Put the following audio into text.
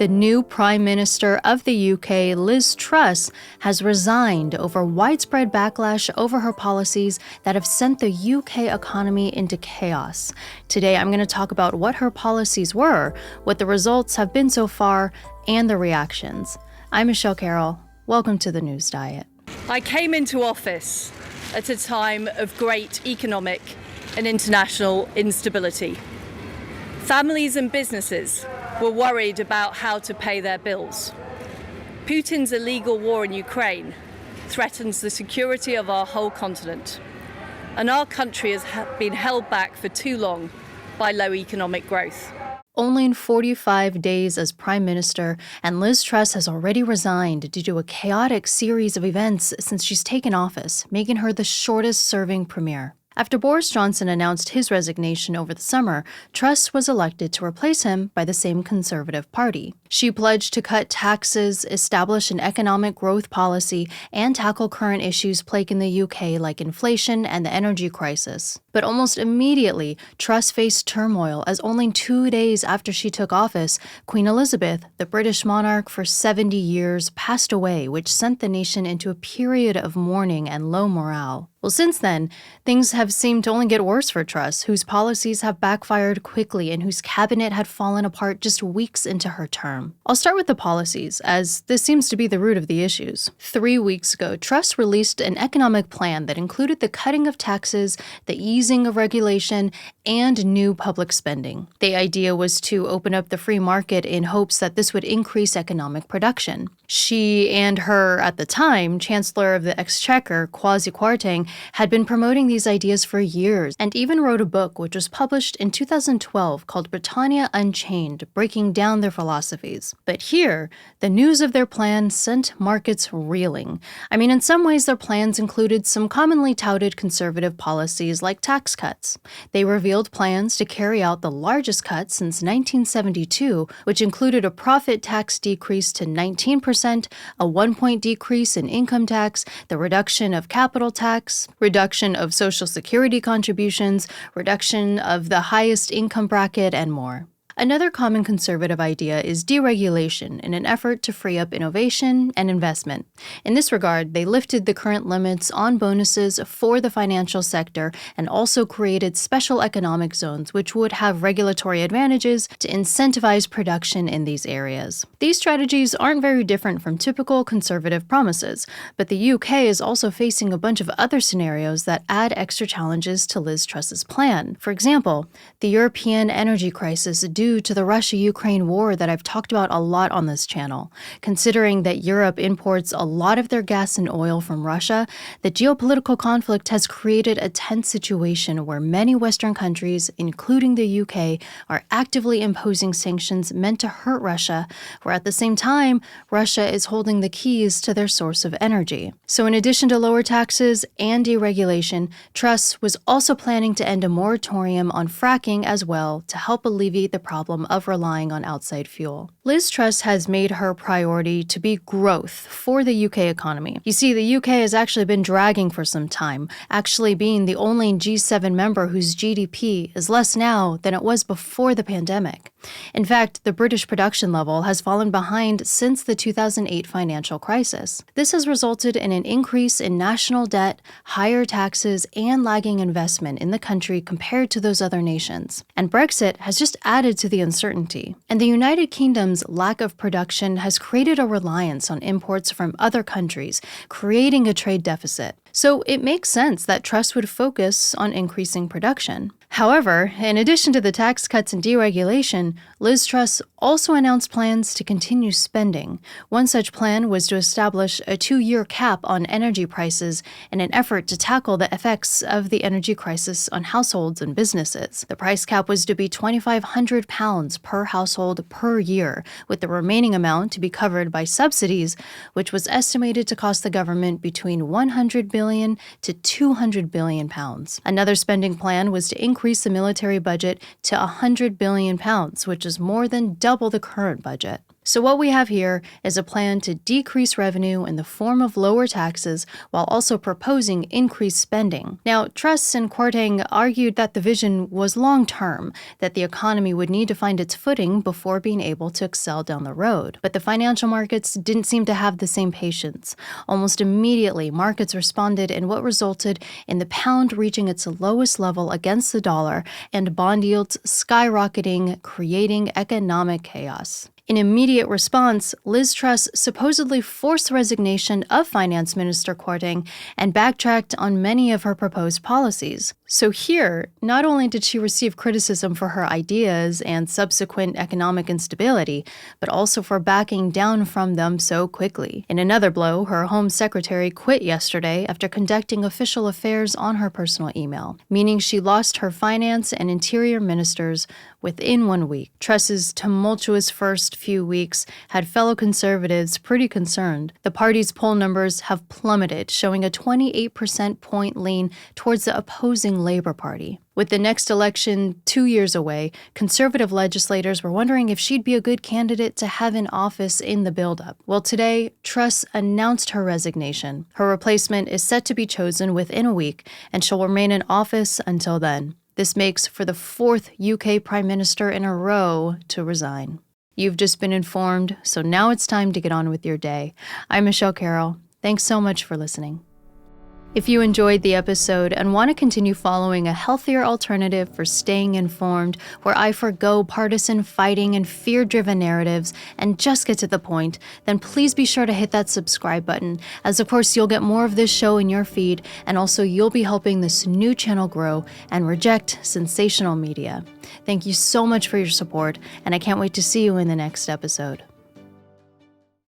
The new Prime Minister of the UK, Liz Truss, has resigned over widespread backlash over her policies that have sent the UK economy into chaos. Today, I'm going to talk about what her policies were, what the results have been so far, and the reactions. I'm Michele Carroll. Welcome to the News Diet. I came into office at a time of great economic and international instability. Families and businesses were worried about how to pay their bills. Putin's illegal war in Ukraine threatens the security of our whole continent, and our country has been held back for too long by low economic growth. Only in 45 days as Prime Minister, and Liz Truss has already resigned due to a chaotic series of events since she's taken office, making her the shortest-serving premier. After Boris Johnson announced his resignation over the summer, Truss was elected to replace him by the same Conservative Party. She pledged to cut taxes, establish an economic growth policy, and tackle current issues plaguing the UK like inflation and the energy crisis. But almost immediately, Truss faced turmoil as only 2 days after she took office, Queen Elizabeth, the British monarch for 70 years, passed away, which sent the nation into a period of mourning and low morale. Well, since then, things have seemed to only get worse for Truss, whose policies have backfired quickly and whose cabinet had fallen apart just weeks into her term. I'll start with the policies, as this seems to be the root of the issues. 3 weeks ago, Truss released an economic plan that included the cutting of taxes, the easing of regulation, and new public spending. The idea was to open up the free market in hopes that this would increase economic production. She and her, at the time, Chancellor of the Exchequer, Kwasi Kwarteng, had been promoting these ideas for years and even wrote a book which was published in 2012 called Britannia Unchained, breaking down their philosophies. But here, the news of their plan sent markets reeling. I mean, in some ways, their plans included some commonly touted conservative policies like tax cuts. They revealed plans to carry out the largest cut since 1972, which included a profit tax decrease to 19%, a 1-point decrease in income tax, the reduction of capital tax, reduction of Social Security contributions, reduction of the highest income bracket, and more. Another common conservative idea is deregulation in an effort to free up innovation and investment. In this regard, they lifted the current limits on bonuses for the financial sector and also created special economic zones which would have regulatory advantages to incentivize production in these areas. These strategies aren't very different from typical conservative promises, but the UK is also facing a bunch of other scenarios that add extra challenges to Liz Truss's plan. For example, the European energy crisis due to the Russia-Ukraine war that I've talked about a lot on this channel. Considering that Europe imports a lot of their gas and oil from Russia, the geopolitical conflict has created a tense situation where many Western countries, including the UK, are actively imposing sanctions meant to hurt Russia, where at the same time, Russia is holding the keys to their source of energy. So in addition to lower taxes and deregulation, Truss was also planning to end a moratorium on fracking as well to help alleviate the problem of relying on outside fuel. Liz Truss has made her priority to be growth for the UK economy. You see, the UK has actually been dragging for some time, actually being the only G7 member whose GDP is less now than it was before the pandemic. In fact, the British production level has fallen behind since the 2008 financial crisis. This has resulted in an increase in national debt, higher taxes, and lagging investment in the country compared to those other nations. And Brexit has just added to the uncertainty. And the United Kingdom's lack of production has created a reliance on imports from other countries, creating a trade deficit. So it makes sense that Truss would focus on increasing production. However, in addition to the tax cuts and deregulation, Liz Truss also announced plans to continue spending. One such plan was to establish a 2-year cap on energy prices in an effort to tackle the effects of the energy crisis on households and businesses. The price cap was to be £2,500 per household per year, with the remaining amount to be covered by subsidies, which was estimated to cost the government between £100 billion to £200 billion. Another spending plan was to increase the military budget to £100 billion, which is more than double the current budget. So what we have here is a plan to decrease revenue in the form of lower taxes while also proposing increased spending. Now, Truss and Kwarteng argued that the vision was long-term, that the economy would need to find its footing before being able to excel down the road. But the financial markets didn't seem to have the same patience. Almost immediately, markets responded in what resulted in the pound reaching its lowest level against the dollar and bond yields skyrocketing, creating economic chaos. In immediate response, Liz Truss supposedly forced the resignation of Finance Minister Kwarteng and backtracked on many of her proposed policies. So here, not only did she receive criticism for her ideas and subsequent economic instability, but also for backing down from them so quickly. In another blow, her Home Secretary quit yesterday after conducting official affairs on her personal email, meaning she lost her finance and interior ministers within 1 week. Truss's tumultuous first few weeks had fellow conservatives pretty concerned. The party's poll numbers have plummeted, showing a 28% point lean towards the opposing Labour Party. With the next election 2 years away, conservative legislators were wondering if she'd be a good candidate to have in office in the build-up. Well, today, Truss announced her resignation. Her replacement is set to be chosen within a week, and she'll remain in office until then. This makes for the fourth UK Prime Minister in a row to resign. You've just been informed, so now it's time to get on with your day. I'm Michele Carroll. Thanks so much for listening. If you enjoyed the episode and want to continue following a healthier alternative for staying informed, where I forgo partisan fighting and fear-driven narratives and just get to the point, then please be sure to hit that subscribe button, as of course you'll get more of this show in your feed, and also you'll be helping this new channel grow and reject sensational media. Thank you so much for your support, and I can't wait to see you in the next episode.